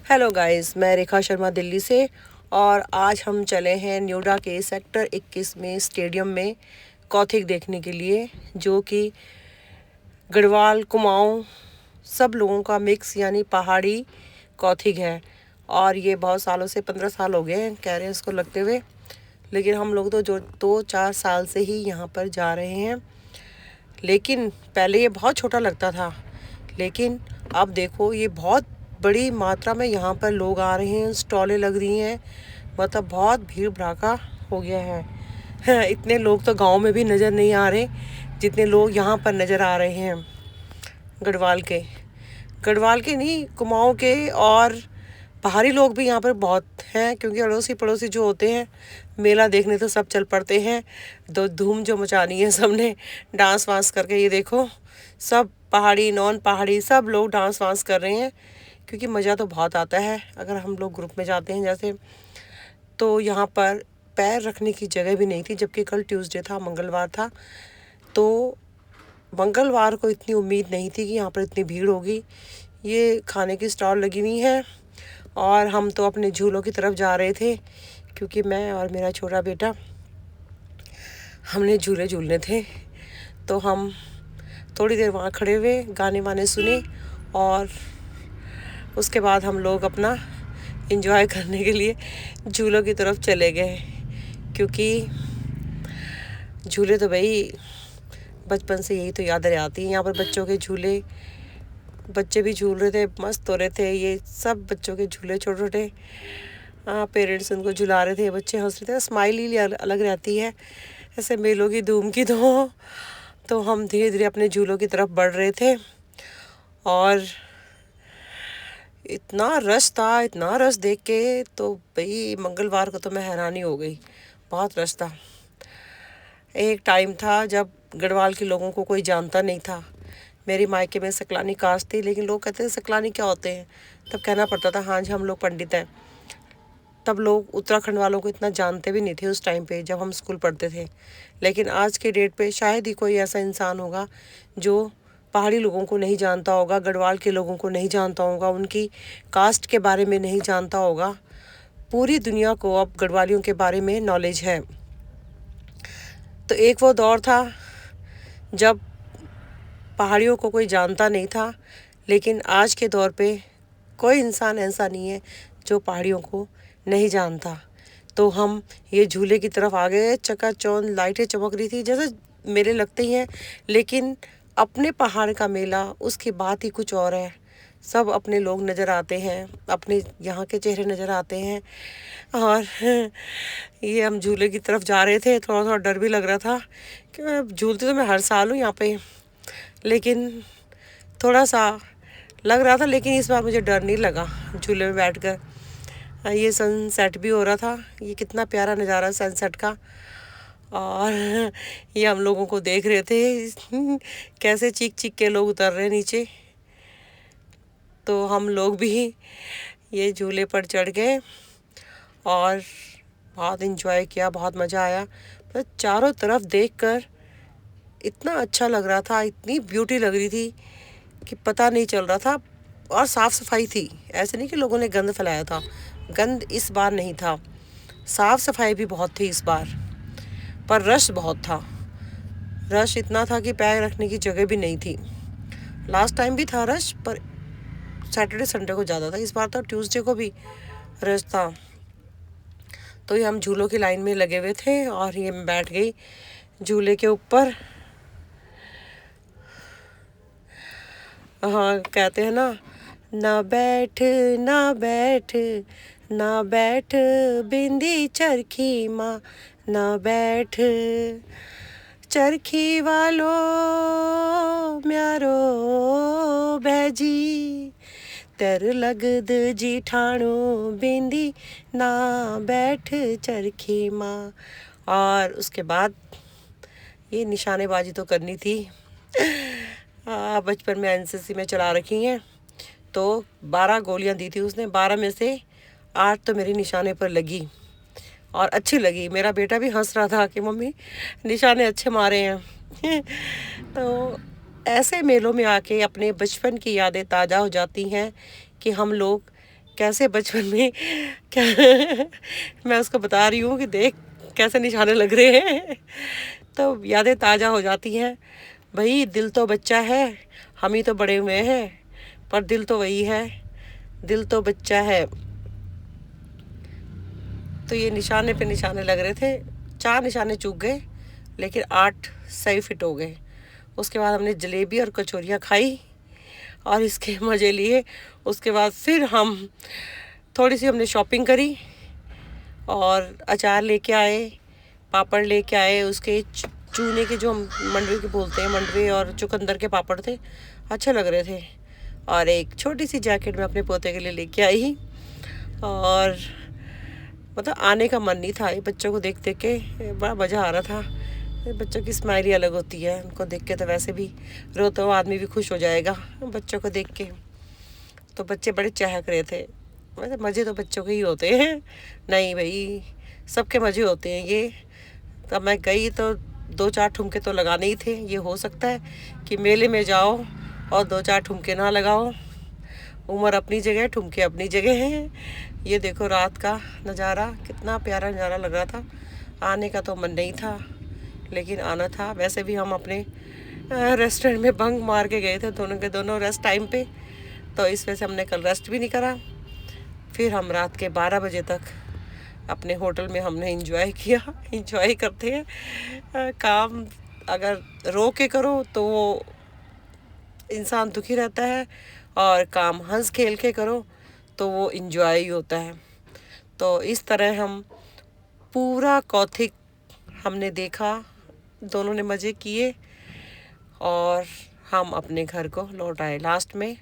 Hello guys, मैं रेखा शर्मा दिल्ली से। और आज हम चले हैं नोएडा के सेक्टर 21 में स्टेडियम में कॉथिक देखने के लिए, जो कि गढ़वाल कुमाऊं सब लोगों का मिक्स यानी पहाड़ी कॉथिक है। और ये बहुत सालों से 15 साल हो गए हैं कह रहे हैं इसको लगते हुए, लेकिन हम लोग तो जो 2-4 साल से ही यहाँ पर जा रहे हैं। लेकिन पहले ये बहुत छोटा लगता था, लेकिन अब देखो ये बहुत बड़ी मात्रा में यहाँ पर लोग आ रहे हैं, स्टॉलें लग रही हैं, मतलब बहुत भीड़ भड़ाका हो गया है। इतने लोग तो गांव में भी नज़र नहीं आ रहे जितने लोग यहाँ पर नज़र आ रहे हैं। गढ़वाल के नहीं, कुमाऊं के और पहाड़ी लोग भी यहाँ पर बहुत हैं, क्योंकि अड़ोसी पड़ोसी जो होते हैं मेला देखने तो सब चल पड़ते हैं। दो धूम जो मचानी है सबने डांस वांस करके, ये देखो सब पहाड़ी नॉन पहाड़ी सब लोग डांस वांस कर रहे हैं, क्योंकि मज़ा तो बहुत आता है अगर हम लोग ग्रुप में जाते हैं जैसे। तो यहाँ पर पैर रखने की जगह भी नहीं थी, जबकि कल ट्यूसडे था, मंगलवार था। तो मंगलवार को इतनी उम्मीद नहीं थी कि यहाँ पर इतनी भीड़ होगी। ये खाने की स्टॉल लगी हुई है और हम तो अपने झूलों की तरफ जा रहे थे, क्योंकि मैं और मेरा छोटा बेटा हमने झूले झूलने थे। तो हम थोड़ी देर वहाँ खड़े हुए, गाने वाने सुने और उसके बाद हम लोग अपना एंजॉय करने के लिए झूलों की तरफ चले गए, क्योंकि झूले तो भाई बचपन से यही तो यादें आती हैं। यहाँ पर बच्चों के झूले, बच्चे भी झूल रहे थे, मस्त हो रहे थे। ये सब बच्चों के झूले छोटे छोटे, पेरेंट्स उनको झुला रहे थे, बच्चे हंस रहे थे। स्माइल ही अलग रहती है ऐसे मेलों की धूम की। तो हम धीरे धीरे अपने झूलों की तरफ बढ़ रहे थे और इतना रश था, इतना रश देख के तो भाई मंगलवार को तो मैं हैरानी हो गई, बहुत रश था। एक टाइम था जब गढ़वाल के लोगों को कोई जानता नहीं था। मेरी मायके में सकलानी कास्ट थी, लेकिन लोग कहते हैं सकलानी क्या होते हैं, तब कहना पड़ता था हाँ जी हम लोग पंडित हैं। तब लोग उत्तराखंड वालों को इतना जानते भी नहीं थे उस टाइम पे जब हम स्कूल पढ़ते थे। लेकिन आज के डेट पे शायद ही कोई ऐसा इंसान होगा जो पहाड़ी लोगों को नहीं जानता होगा, गढ़वाल के लोगों को नहीं जानता होगा, उनकी कास्ट के बारे में नहीं जानता होगा। पूरी दुनिया को अब गढ़वालियों के बारे में नॉलेज है। तो एक वो दौर था जब पहाड़ियों को कोई जानता नहीं था, लेकिन आज के दौर पे कोई इंसान ऐसा नहीं है जो पहाड़ियों को नहीं जानता। तो हम ये झूले की तरफ आ गए, चकाचौंध लाइटें चमक रही थी जैसे मेले लगते ही हैं, लेकिन अपने पहाड़ का मेला उसकी बात ही कुछ और है। सब अपने लोग नज़र आते हैं, अपने यहाँ के चेहरे नज़र आते हैं। और ये हम झूले की तरफ जा रहे थे, थोड़ा थोड़ा डर भी लग रहा था कि मैं झूलती तो मैं हर साल हूँ यहाँ पे, लेकिन थोड़ा सा लग रहा था। लेकिन इस बार मुझे डर नहीं लगा झूले में बैठकर। ये सनसेट भी हो रहा था, ये कितना प्यारा नज़ारा सनसेट का। और ये हम लोगों को देख रहे थे कैसे चीख चीख के लोग उतर रहे नीचे। तो हम लोग भी ये झूले पर चढ़ गए और बहुत इंजॉय किया, बहुत मज़ा आया। पर चारों तरफ देखकर इतना अच्छा लग रहा था, इतनी ब्यूटी लग रही थी कि पता नहीं चल रहा था। और साफ़ सफाई थी, ऐसे नहीं कि लोगों ने गंद फैलाया था, गंद इस बार नहीं था। साफ़ सफाई भी बहुत थी इस बार, पर रश बहुत था। रश इतना था कि पैर रखने की जगह भी नहीं थी। लास्ट टाइम भी था रश, पर सैटरडे संडे को ज़्यादा था, इस बार तो ट्यूसडे को भी रश था। तो ये हम झूलों की लाइन में लगे हुए थे और ये मैं बैठ गई झूले के ऊपर। हाँ, कहते हैं ना, ना बैठ ना बैठ ना बैठ बिंदी चरखी माँ, ना बैठ चरखी वालो म्यारो भैजी, तेर लगद जीठाणु बिंदी ना बैठ चरखी माँ। और उसके बाद ये निशानेबाजी तो करनी थी। बचपन में एनसीसी में चला रखी हैं, तो 12 गोलियां दी थी उसने, 12 में से 8 तो मेरी निशाने पर लगी और अच्छी लगी। मेरा बेटा भी हंस रहा था कि मम्मी निशाने अच्छे मारे हैं। तो ऐसे मेलों में आके अपने बचपन की यादें ताज़ा हो जाती हैं कि हम लोग कैसे बचपन में क्या मैं उसको बता रही हूँ कि देख कैसे निशाने लग रहे हैं। तो यादें ताज़ा हो जाती हैं। भाई दिल तो बच्चा है, हम ही तो बड़े हुए हैं, पर दिल तो वही है, दिल तो बच्चा है। तो ये निशाने पे निशाने लग रहे थे, 4 निशाने चूक गए, लेकिन 8 सही फिट हो गए। उसके बाद हमने जलेबी और कचौरियाँ खाई और इसके मज़े लिए। उसके बाद फिर हम थोड़ी सी हमने शॉपिंग करी और अचार लेके आए, पापड़ लेके आए। उसके चूने के जो हम मंडवे के बोलते हैं, मंडवे और चुकंदर के पापड़ थे, अच्छे लग रहे थे। और एक छोटी सी जैकेट मैं अपने पोते के लिए लेके आई। और मतलब आने का मन नहीं था, ये बच्चों को देख देख के बड़ा मज़ा आ रहा था। ये बच्चों की स्माइल ही अलग होती है, उनको देख के तो वैसे भी रोता हुआ आदमी भी खुश हो जाएगा बच्चों को देख के। तो बच्चे बड़े चहक रहे थे। वैसे मज़े तो बच्चों के ही होते हैं, नहीं भाई सबके मज़े होते हैं ये। तब मैं गई तो 2-4 ठुमके तो लगाने ही थे। ये हो सकता है कि मेले में जाओ और 2-4 ठुमके ना लगाओ। उम्र अपनी जगह, ठुमके अपनी जगह हैं। ये देखो रात का नज़ारा, कितना प्यारा नज़ारा लग रहा था। आने का तो मन नहीं था, लेकिन आना था। वैसे भी हम अपने रेस्टोरेंट में बंक मार के गए थे, दोनों के दोनों रेस्ट टाइम पे। तो इस वजह से हमने कल रेस्ट भी नहीं करा। फिर हम रात के 12 बजे तक अपने होटल में हमने इंजॉय किया। इंजॉय करते हैं, काम अगर रो के करो तो वो इंसान दुखी रहता है, और काम हंस खेल के करो तो वो इंजॉय ही होता है। तो इस तरह हम पूरा कौथिग हमने देखा, दोनों ने मज़े किए और हम अपने घर को लौट आए। लास्ट में